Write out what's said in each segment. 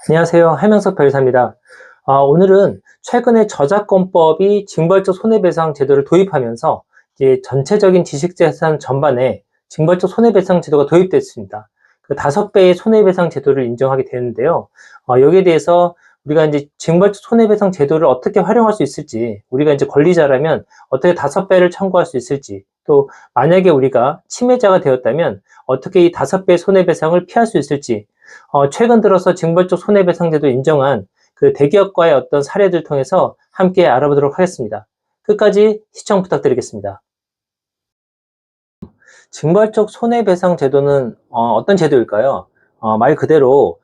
안녕하세요. 해명석 변호사입니다. 오늘은 최근에 저작권법이 징벌적 손해배상 제도를 도입하면서 이제 전체적인 지식재산 전반에 징벌적 손해배상 제도가 도입됐습니다. 그 5배의 손해배상 제도를 인정하게 되는데요. 여기에 대해서 우리가 이제 징벌적 손해배상 제도를 어떻게 활용할 수 있을지, 우리가 이제 권리자라면 어떻게 5배를 청구할 수 있을지, 또 만약에 우리가 침해자가 되었다면 어떻게 이 5배의 손해배상을 피할 수 있을지, 최근 들어서 징벌적 손해배상제도 인정한 그 대기업과의 어떤 사례들 통해서 함께 알아보도록 하겠습니다. 끝까지 시청 부탁드리겠습니다. 징벌적 손해배상 제도는 어떤 제도일까요? 말 그대로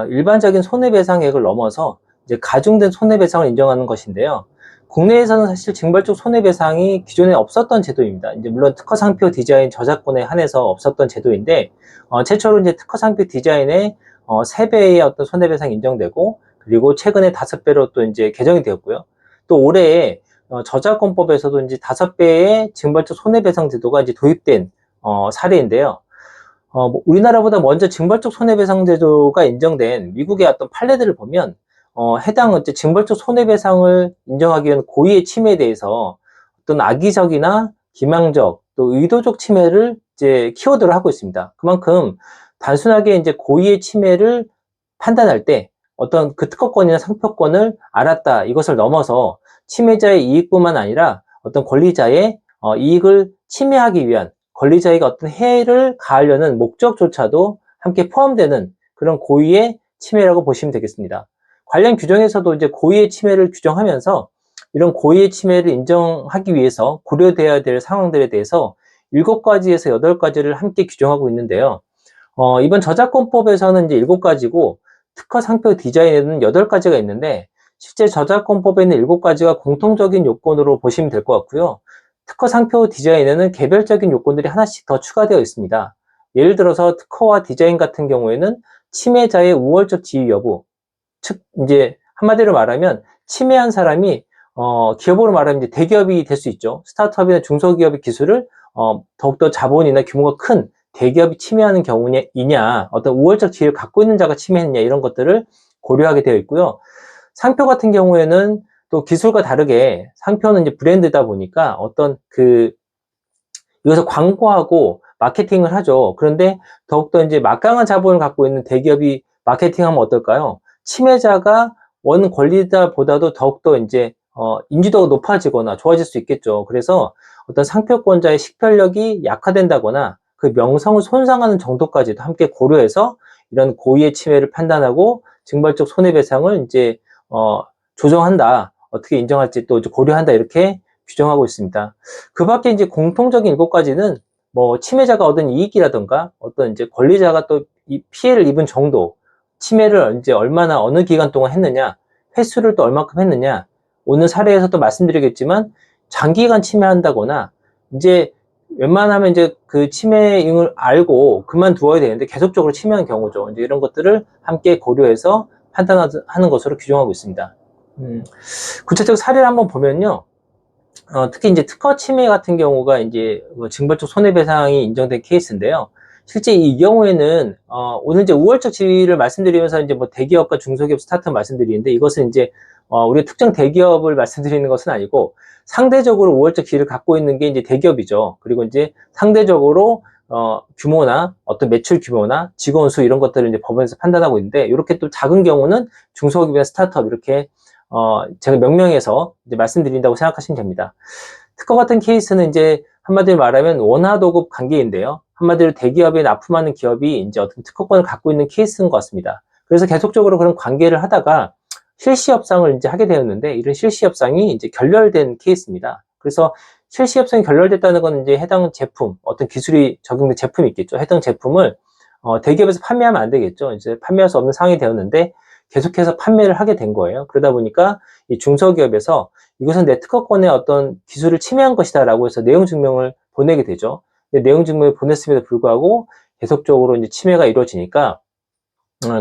일반적인 손해배상액을 넘어서 이제 가중된 손해배상을 인정하는 것인데요. 국내에서는 사실 징벌적 손해배상이 기존에 없었던 제도입니다. 이제 물론 특허상표 디자인 저작권에 한해서 없었던 제도인데 최초로 이제 특허상표 디자인에 3배의 어떤 손해배상이 인정되고, 그리고 최근에 5배로 또 이제 개정이 되었고요. 또 올해에 저작권법에서도 이제 5배의 징벌적 손해배상 제도가 이제 도입된 사례인데요. 우리나라보다 먼저 징벌적 손해배상 제도가 인정된 미국의 어떤 판례들을 보면 해당 어째 징벌적 손해배상을 인정하기 위한 고의의 침해에 대해서 어떤 악의적이나 기망적 또 의도적 침해를 이제 키워드를 하고 있습니다. 그만큼 단순하게 이제 고의의 침해를 판단할 때 어떤 그 특허권이나 상표권을 알았다 이것을 넘어서 침해자의 이익뿐만 아니라 어떤 권리자의 이익을 침해하기 위한, 권리자에게 어떤 해를 가하려는 목적조차도 함께 포함되는 그런 고의의 침해라고 보시면 되겠습니다. 관련 규정에서도 이제 고의의 침해를 규정하면서 이런 고의의 침해를 인정하기 위해서 고려되어야 될 상황들에 대해서 7가지에서 8가지를 함께 규정하고 있는데요. 이번 저작권법에서는 이제 7가지고 특허 상표 디자인에는 8가지가 있는데, 실제 저작권법에는 7가지가 공통적인 요건으로 보시면 될 것 같고요. 특허 상표 디자인에는 개별적인 요건들이 하나씩 더 추가되어 있습니다. 예를 들어서 특허와 디자인 같은 경우에는 침해자의 우월적 지위 여부, 즉 이제 한마디로 말하면 침해한 사람이 기업으로 말하면 이제 대기업이 될 수 있죠. 스타트업이나 중소기업의 기술을 더욱더 자본이나 규모가 큰 대기업이 침해하는 경우냐, 어떤 우월적 지위를 갖고 있는 자가 침해했느냐, 이런 것들을 고려하게 되어 있고요. 상표 같은 경우에는 또 기술과 다르게 상표는 이제 브랜드다 보니까 어떤 이것을 광고하고 마케팅을 하죠. 그런데 더욱더 이제 막강한 자본을 갖고 있는 대기업이 마케팅하면 어떨까요? 침해자가 원 권리자보다도 더욱더 이제 인지도가 높아지거나 좋아질 수 있겠죠. 그래서 어떤 상표권자의 식별력이 약화된다거나 그 명성을 손상하는 정도까지도 함께 고려해서 이런 고의의 침해를 판단하고 징벌적 손해배상을 이제 조정한다. 어떻게 인정할지 또 이제 고려한다. 이렇게 규정하고 있습니다. 그 밖에 이제 공통적인 7가지는 뭐 침해자가 얻은 이익이라든가 어떤 이제 권리자가 또 이 피해를 입은 정도, 침해를 이제 얼마나 어느 기간 동안 했느냐, 횟수를 또 얼마큼 했느냐, 오늘 사례에서 또 말씀드리겠지만 장기간 침해한다거나 이제 웬만하면 이제 그 침해임을 알고 그만두어야 되는데 계속적으로 침해한 경우죠. 이제 이런 것들을 함께 고려해서 판단하는 것으로 규정하고 있습니다. 구체적 사례를 한번 보면요. 특히 이제 특허 침해 같은 경우가 이제 징벌적 손해배상이 인정된 케이스인데요. 실제 이 경우에는 오늘 이제 우월적 지위를 말씀드리면서 이제 뭐 대기업과 중소기업 스타트업 말씀드리는데, 이것은 이제 우리 특정 대기업을 말씀드리는 것은 아니고 상대적으로 우월적 지위를 갖고 있는 게 이제 대기업이죠. 그리고 이제 상대적으로 규모나 어떤 매출 규모나 직원 수 이런 것들을 이제 법원에서 판단하고 있는데, 이렇게 또 작은 경우는 중소기업이나 스타트업 이렇게 제가 명명해서 이제 말씀드린다고 생각하시면 됩니다. 특허 같은 케이스는 이제 한마디로 말하면 원하도급 관계인데요. 한마디로 대기업에 납품하는 기업이 이제 어떤 특허권을 갖고 있는 케이스인 것 같습니다. 그래서 계속적으로 그런 관계를 하다가 실시협상을 이제 하게 되었는데, 이런 실시협상이 이제 결렬된 케이스입니다. 그래서 실시협상이 결렬됐다는 건 이제 해당 제품, 어떤 기술이 적용된 제품이 있겠죠. 해당 제품을 대기업에서 판매하면 안 되겠죠. 이제 판매할 수 없는 상황이 되었는데 계속해서 판매를 하게 된 거예요. 그러다 보니까 이 중소기업에서 이것은 내 특허권의 어떤 기술을 침해한 것이다 라고 해서 내용 증명을 보내게 되죠. 근데 내용 증명을 보냈음에도 불구하고 계속적으로 이제 침해가 이루어지니까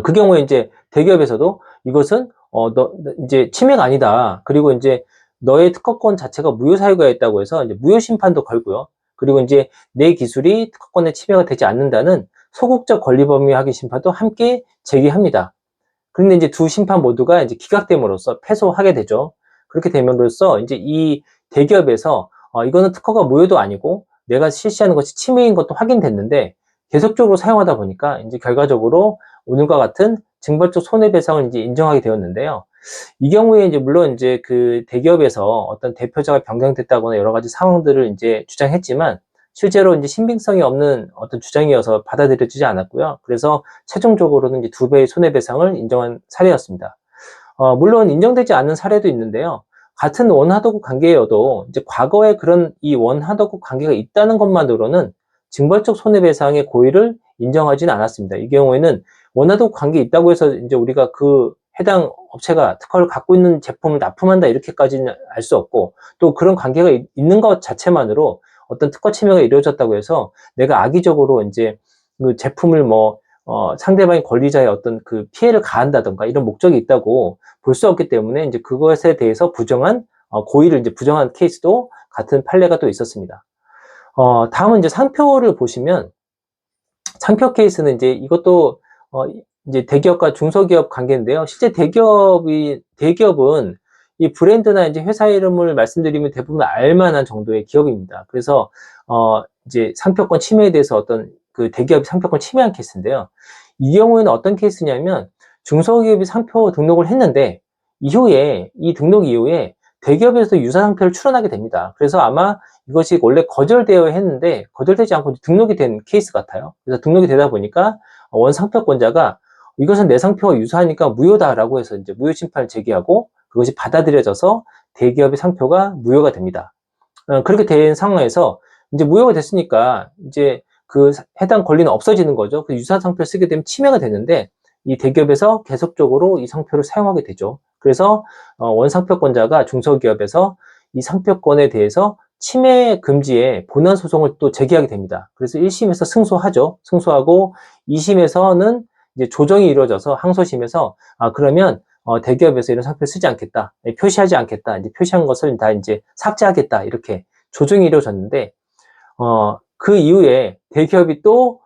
그 경우에 이제 대기업에서도 이것은 이제 침해가 아니다. 그리고 이제 너의 특허권 자체가 무효 사유가 있다고 해서 이제 무효 심판도 걸고요. 그리고 이제 내 기술이 특허권에 침해가 되지 않는다는 소극적 권리 범위 확인 심판도 함께 제기합니다. 그런데 이제 두 심판 모두가 이제 기각됨으로써 패소하게 되죠. 그렇게 됨으로써 이제 이 대기업에서 이거는 특허가 무효도 아니고 내가 실시하는 것이 침해인 것도 확인됐는데 계속적으로 사용하다 보니까 이제 결과적으로 오늘과 같은 징벌적 손해배상을 이제 인정하게 되었는데요. 이 경우에 이제 물론 이제 그 대기업에서 어떤 대표자가 변경됐다거나 여러 가지 상황들을 이제 주장했지만 실제로 이제 신빙성이 없는 어떤 주장이어서 받아들여지지 않았고요. 그래서 최종적으로는 이제 2배의 손해배상을 인정한 사례였습니다. 물론 인정되지 않는 사례도 있는데요. 같은 원하도급 관계여도 이제 과거에 그런 이 원하도급 관계가 있다는 것만으로는 징벌적 손해배상의 고의를 인정하지는 않았습니다. 이 경우에는 원하도급 관계 있다고 해서 이제 우리가 그 해당 업체가 특허를 갖고 있는 제품을 납품한다 이렇게까지는 알 수 없고 또 그런 관계가 있는 것 자체만으로 어떤 특허 침해가 이루어졌다고 해서 내가 악의적으로 이제 그 제품을 상대방의 권리자의 어떤 그 피해를 가한다던가 이런 목적이 있다고 볼 수 없기 때문에 이제 그것에 대해서 고의를 이제 부정한 케이스도 같은 판례가 또 있었습니다. 다음은 이제 상표를 보시면 상표 케이스는 이제 이것도 이제 대기업과 중소기업 관계인데요. 실제 대기업은 이 브랜드나 이제 회사 이름을 말씀드리면 대부분 알만한 정도의 기업입니다. 그래서 이제 상표권 침해에 대해서 어떤 그 대기업이 상표권 침해한 케이스인데요. 이 경우에는 어떤 케이스냐면 중소기업이 상표 등록을 했는데 이 등록 이후에 대기업에서 유사 상표를 출원하게 됩니다. 그래서 아마 이것이 원래 거절되어 했는데 거절되지 않고 등록이 된 케이스 같아요. 그래서 등록이 되다 보니까 원상표권자가 이것은 내 상표와 유사하니까 무효다라고 해서 이제 무효 심판을 제기하고 그것이 받아들여져서 대기업의 상표가 무효가 됩니다. 그렇게 된 상황에서 이제 무효가 됐으니까 이제 그 해당 권리는 없어지는 거죠. 그 유사 상표를 쓰게 되면 침해가 되는데 이 대기업에서 계속적으로 이 상표를 사용하게 되죠. 그래서 원상표권자가 중소기업에서 이 상표권에 대해서 침해 금지에 본안 소송을 또 제기하게 됩니다. 그래서 1심에서 승소하죠. 승소하고 2심에서는 이제 조정이 이루어져서 항소심에서 그러면 대기업에서 이런 상표를 쓰지 않겠다, 표시하지 않겠다, 이제 표시한 것을 다 이제 삭제하겠다 이렇게 조정이 이루어졌는데 그 이후에 대기업이 또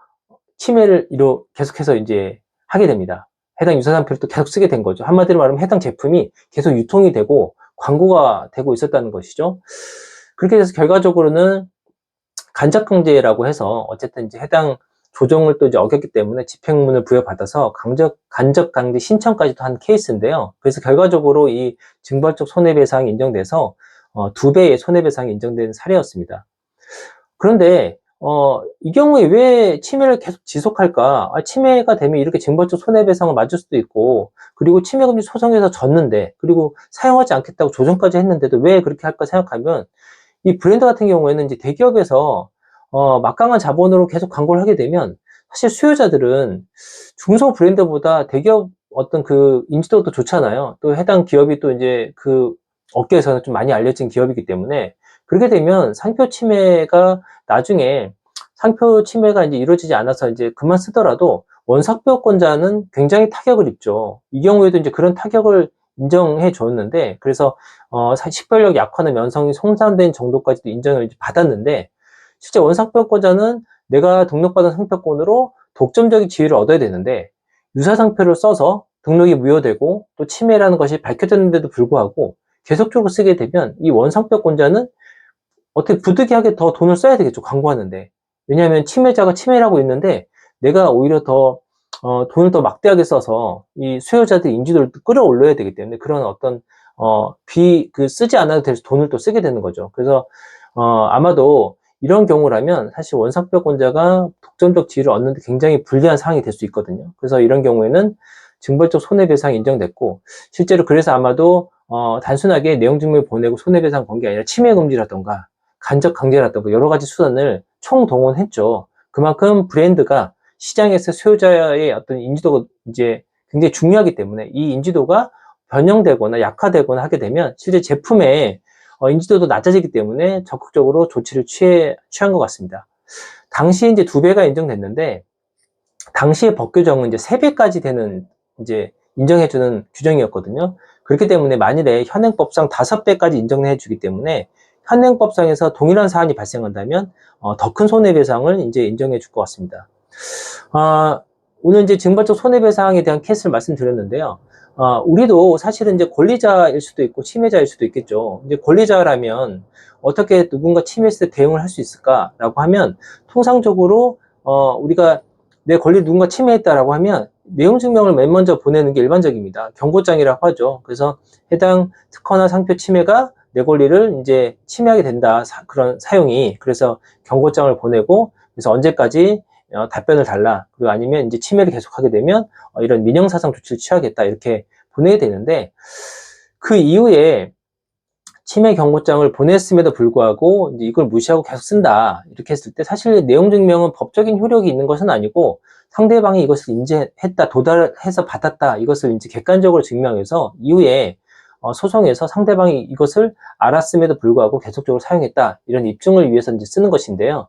침해를 계속해서 이제 하게 됩니다. 해당 유사 상표를 또 계속 쓰게 된 거죠. 한마디로 말하면 해당 제품이 계속 유통이 되고 광고가 되고 있었다는 것이죠. 그렇게 해서 결과적으로는 간접강제라고 해서 어쨌든 이제 해당 조정을 또 이제 어겼기 때문에 집행문을 부여받아서 간접강제 신청까지도 한 케이스인데요. 그래서 결과적으로 이 징벌적 손해배상이 인정돼서 2배의 손해배상이 인정된 사례였습니다. 그런데 이 경우에 왜 침해를 계속 지속할까? 침해가 되면 이렇게 징벌적 손해배상을 맞을 수도 있고, 그리고 침해금지 소송에서 졌는데, 그리고 사용하지 않겠다고 조정까지 했는데도 왜 그렇게 할까 생각하면, 이 브랜드 같은 경우에는 이제 대기업에서 막강한 자본으로 계속 광고를 하게 되면, 사실 수요자들은 중소 브랜드보다 대기업 어떤 그 인지도도 좋잖아요. 또 해당 기업이 또 이제 그 업계에서는 좀 많이 알려진 기업이기 때문에, 그렇게 되면 나중에 상표 침해가 이제 이루어지지 않아서 이제 그만 쓰더라도 원상표권자는 굉장히 타격을 입죠. 이 경우에도 이제 그런 타격을 인정해 줬는데, 그래서 식별력 약화나 면성이 손상된 정도까지도 인정을 받았는데, 실제 원상표권자는 내가 등록받은 상표권으로 독점적인 지위를 얻어야 되는데 유사 상표를 써서 등록이 무효되고 또 침해라는 것이 밝혀졌는데도 불구하고 계속적으로 쓰게 되면 이 원상표권자는 어떻게 부득이하게 더 돈을 써야 되겠죠, 광고하는데. 왜냐하면 침해자가 침해를 하고 있는데 내가 오히려 더 돈을 더 막대하게 써서 이 수요자들 인지도를 끌어올려야 되기 때문에 그런 어떤 쓰지 않아도 될 돈을 또 쓰게 되는 거죠. 그래서 아마도 이런 경우라면 사실 원상표권자가 독점적 지위를 얻는데 굉장히 불리한 상황이 될 수 있거든요. 그래서 이런 경우에는 징벌적 손해배상이 인정됐고, 실제로 그래서 아마도 단순하게 내용증명을 보내고 손해배상 건 게 아니라 침해금지라던가 간접 강제라던가 여러 가지 수단을 총동원했죠. 그만큼 브랜드가 시장에서 수요자의 어떤 인지도가 이제 굉장히 중요하기 때문에 이 인지도가 변형되거나 약화되거나 하게 되면 실제 제품의 인지도도 낮아지기 때문에 적극적으로 조치를 취한 것 같습니다. 당시에 이제 2배가 인정됐는데, 당시의 법 규정은 이제 3배까지 되는 이제 인정해주는 규정이었거든요. 그렇기 때문에 만일에 현행법상 5배까지 인정해 주기 때문에 현행법상에서 동일한 사안이 발생한다면 더 큰 손해배상을 이제 인정해 줄 것 같습니다. 오늘 이제 징벌적 손해배상에 대한 케이스를 말씀드렸는데요. 우리도 사실은 이제 권리자일 수도 있고 침해자일 수도 있겠죠. 이제 권리자라면 어떻게 누군가 침해했을 때 대응을 할 수 있을까라고 하면 통상적으로 우리가 내 권리를 누군가 침해했다라고 하면 내용 증명을 맨 먼저 보내는 게 일반적입니다. 경고장이라고 하죠. 그래서 해당 특허나 상표 침해가 내 권리를 이제 침해하게 된다. 그런 사용이. 그래서 경고장을 보내고 그래서 언제까지 답변을 달라. 그리고 아니면 이제 침해를 계속하게 되면 이런 민형사상 조치를 취하겠다. 이렇게 보내야 되는데 그 이후에 침해 경고장을 보냈음에도 불구하고 이제 이걸 무시하고 계속 쓴다. 이렇게 했을 때 사실 내용 증명은 법적인 효력이 있는 것은 아니고 상대방이 이것을 인지했다, 도달해서 받았다. 이것을 이제 객관적으로 증명해서 이후에 소송에서 상대방이 이것을 알았음에도 불구하고 계속적으로 사용했다. 이런 입증을 위해서 이제 쓰는 것인데요.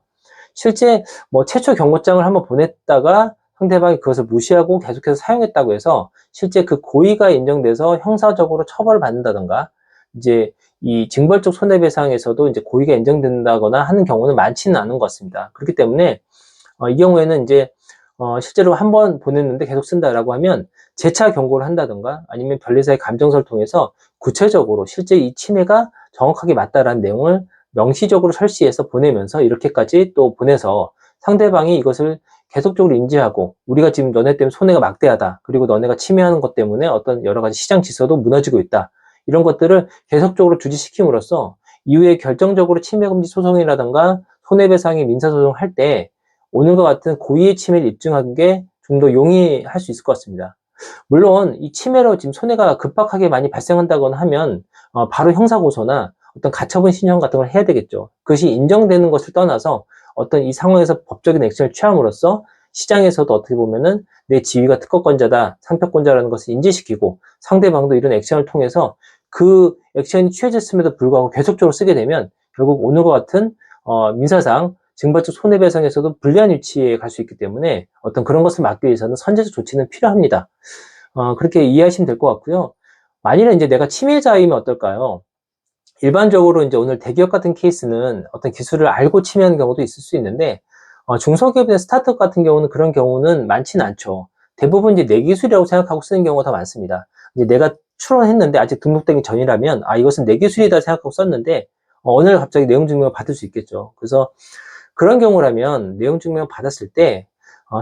실제 뭐 최초 경고장을 한번 보냈다가 상대방이 그것을 무시하고 계속해서 사용했다고 해서 실제 그 고의가 인정돼서 형사적으로 처벌을 받는다던가 이제 이 징벌적 손해배상에서도 이제 고의가 인정된다거나 하는 경우는 많지는 않은 것 같습니다. 그렇기 때문에 이 경우에는 이제 실제로 한 번 보냈는데 계속 쓴다라고 하면 재차 경고를 한다던가 아니면 변리사의 감정서를 통해서 구체적으로 실제 이 침해가 정확하게 맞다라는 내용을 명시적으로 설치해서 보내면서 이렇게까지 또 보내서 상대방이 이것을 계속적으로 인지하고 우리가 지금 너네 때문에 손해가 막대하다. 그리고 너네가 침해하는 것 때문에 어떤 여러 가지 시장 질서도 무너지고 있다. 이런 것들을 계속적으로 주지시킴으로써 이후에 결정적으로 침해금지 소송이라든가 손해배상의 민사소송을 할 때 오늘과 같은 고의의 침해를 입증하는 게 좀 더 용이할 수 있을 것 같습니다. 물론 이 침해로 지금 손해가 급박하게 많이 발생한다거나 하면 바로 형사고소나 어떤 가처분 신청 같은 걸 해야 되겠죠. 그것이 인정되는 것을 떠나서 어떤 이 상황에서 법적인 액션을 취함으로써 시장에서도 어떻게 보면은 내 지위가 특허권자다, 상표권자라는 것을 인지시키고 상대방도 이런 액션을 통해서 그 액션이 취해졌음에도 불구하고 계속적으로 쓰게 되면 결국 오늘과 같은 민사상 징벌적 손해배상에서도 불리한 위치에 갈 수 있기 때문에 어떤 그런 것을 막기 위해서는 선제적 조치는 필요합니다. 그렇게 이해하시면 될 것 같고요. 만일에 이제 내가 침해자이면 어떨까요? 일반적으로 이제 오늘 대기업 같은 케이스는 어떤 기술을 알고 침해하는 경우도 있을 수 있는데 중소기업이나 스타트업 같은 경우는 그런 경우는 많지는 않죠. 대부분 이제 내 기술이라고 생각하고 쓰는 경우가 더 많습니다. 이제 내가 출원했는데 아직 등록되기 전이라면 이것은 내 기술이다 생각하고 썼는데 어느 날 갑자기 내용 증명을 받을 수 있겠죠. 그래서 그런 경우라면 내용 증명을 받았을 때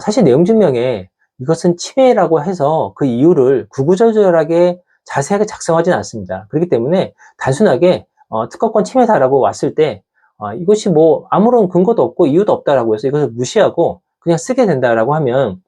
사실 내용 증명에 이것은 침해라고 해서 그 이유를 구구절절하게 자세하게 작성하지는 않습니다. 그렇기 때문에 단순하게 특허권 침해다라고 왔을 때 이것이 뭐 아무런 근거도 없고 이유도 없다라고 해서 이것을 무시하고 그냥 쓰게 된다라고 하면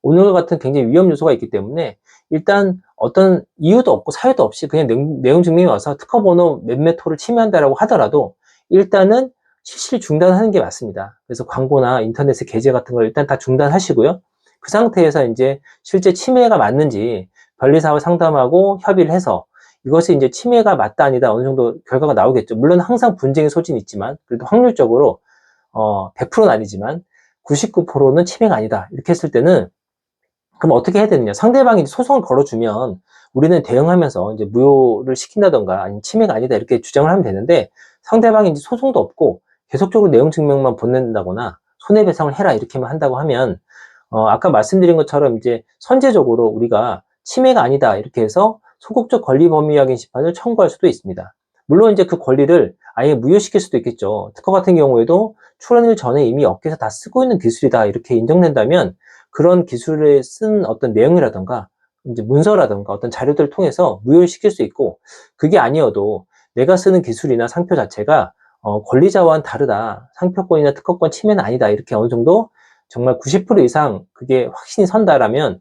오늘 같은 굉장히 위험 요소가 있기 때문에 일단 어떤 이유도 없고 사유도 없이 그냥 내용 증명이 와서 특허번호 몇몇 호를 침해한다라고 하더라도 일단은 실시를 중단하는 게 맞습니다. 그래서 광고나 인터넷에 게재 같은 걸 일단 다 중단하시고요. 그 상태에서 이제 실제 침해가 맞는지 변리사와 상담하고 협의를 해서 이것이 이제 침해가 맞다 아니다 어느 정도 결과가 나오겠죠. 물론 항상 분쟁의 소진이 있지만 그래도 확률적으로 100%는 아니지만 99%는 침해가 아니다. 이렇게 했을 때는 그럼 어떻게 해야 되느냐? 상대방이 이제 소송을 걸어주면 우리는 대응하면서 이제 무효를 시킨다던가 아니면 침해가 아니다 이렇게 주장을 하면 되는데 상대방이 이제 소송도 없고 계속적으로 내용 증명만 보낸다거나 손해배상을 해라 이렇게만 한다고 하면 아까 말씀드린 것처럼 이제 선제적으로 우리가 침해가 아니다 이렇게 해서 소극적 권리 범위 확인 심판을 청구할 수도 있습니다. 물론 이제 그 권리를 아예 무효시킬 수도 있겠죠. 특허 같은 경우에도 출원일 전에 이미 업계에서 다 쓰고 있는 기술이다 이렇게 인정된다면 그런 기술에 쓴 어떤 내용이라던가 이제 문서라던가 어떤 자료들을 통해서 무효를 시킬 수 있고 그게 아니어도 내가 쓰는 기술이나 상표 자체가 권리자와는 다르다. 상표권이나 특허권 침해는 아니다. 이렇게 어느 정도 정말 90% 이상 그게 확신이 선다라면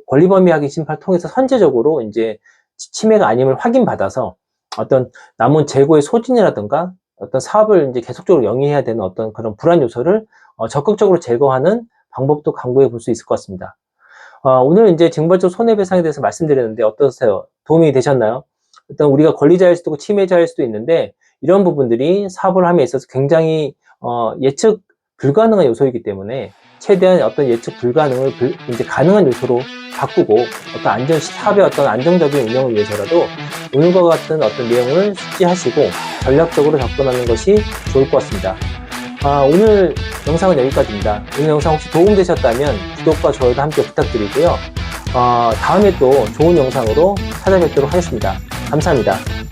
권리범위 확인 심판을 통해서 선제적으로 이제 침해가 아님을 확인받아서 어떤 남은 재고의 소진이라든가 어떤 사업을 이제 계속적으로 영위해야 되는 어떤 그런 불안 요소를 적극적으로 제거하는 방법도 강구해 볼 수 있을 것 같습니다. 오늘 이제 징벌적 손해배상에 대해서 말씀드렸는데 어떠세요? 도움이 되셨나요? 일단 우리가 권리자일 수도 있고 침해자일 수도 있는데 이런 부분들이 사업을 함에 있어서 굉장히 예측 불가능한 요소이기 때문에 최대한 어떤 예측 불가능을 이제 가능한 요소로 바꾸고 어떤 사업의 어떤 안정적인 운영을 위해서라도 오늘과 같은 어떤 내용을 숙지하시고 전략적으로 접근하는 것이 좋을 것 같습니다. 오늘 영상은 여기까지입니다. 오늘 영상 혹시 도움되셨다면 구독과 좋아요도 함께 부탁드리고요. 다음에 또 좋은 영상으로 찾아뵙도록 하겠습니다. 감사합니다.